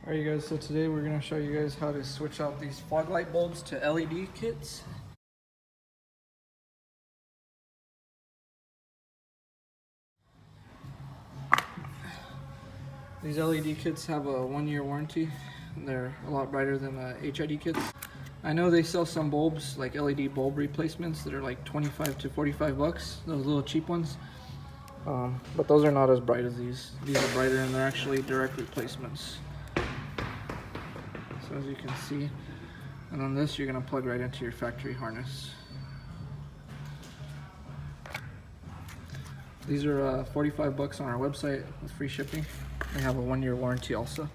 Alright you guys, so today we're going to show you guys how to switch out these fog light bulbs to LED kits. These LED kits have a 1-year warranty. They're a lot brighter than HID kits. I know they sell some bulbs, like LED bulb replacements, that are like 25 to 45 bucks, those little cheap ones. But those are not as bright as these. These are brighter and they're actually direct replacements. So as you can see, and on this you're going to plug right into your factory harness. These are 45 bucks on our website with free shipping. They have a 1-year warranty also.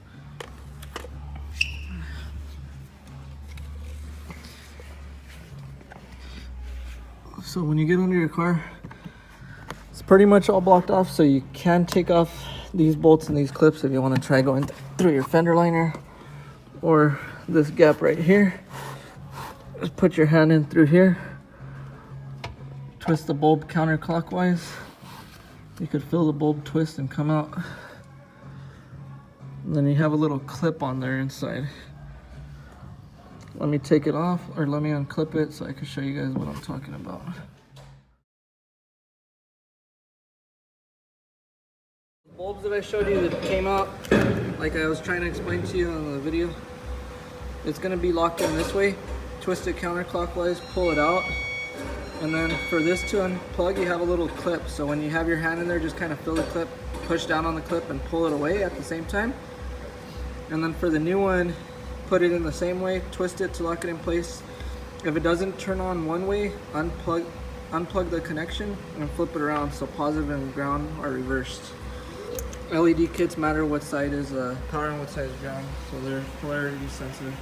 So when you get under your car, it's pretty much all blocked off, so you can take off these bolts and these clips if you want to try going through your fender liner or this gap right here. Just put your hand in through here, twist the bulb counterclockwise. You could feel the bulb twist and come out. And then you have a little clip on there inside. Let me take it off, or let me unclip it so I can show you guys what I'm talking about. The bulbs that I showed you that came out, like I was trying to explain to you in the video, it's going to be locked in this way. Twist it counterclockwise, pull it out, and then for this to unplug you have a little clip, so when you have your hand in there, just kind of feel the clip, push down on the clip and pull it away at the same time. And then for the new one, put it in the same way, twist it to lock it in place. If it doesn't turn on one way, unplug the connection and flip it around so positive and ground are reversed. LED kits matter what side is power and what side is ground, so they're polarity sensitive.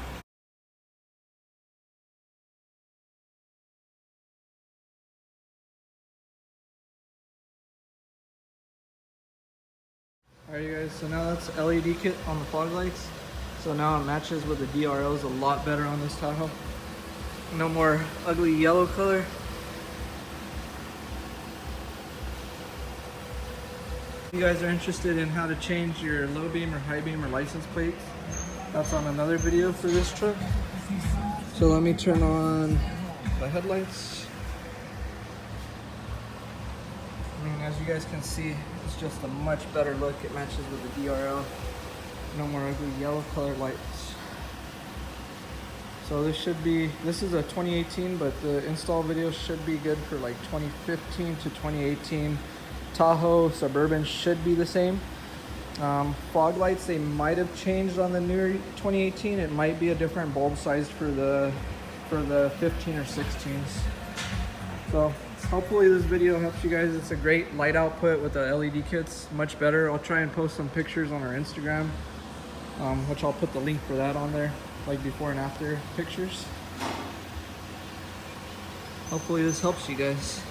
Alright you guys, so now that's LED kit on the fog lights. So now it matches with the DRLs a lot better on this Tahoe. No more ugly yellow color. If you guys are interested in how to change your low beam or high beam or license plates, that's on another video for this truck. So let me turn on the headlights. I mean, as you guys can see, it's just a much better look. It matches with the DRL. No more ugly yellow colored lights. So this is a 2018, but the install video should be good for like 2015 to 2018. Tahoe Suburban should be the same. Fog lights, they might have changed on the newer 2018. It might be a different bulb size for the 15 or 16s. So hopefully this video helps you guys. It's a great light output with the LED kits, much better. I'll try and post some pictures on our Instagram, which I'll put the link for that on there, like before and after pictures. Hopefully this helps you guys.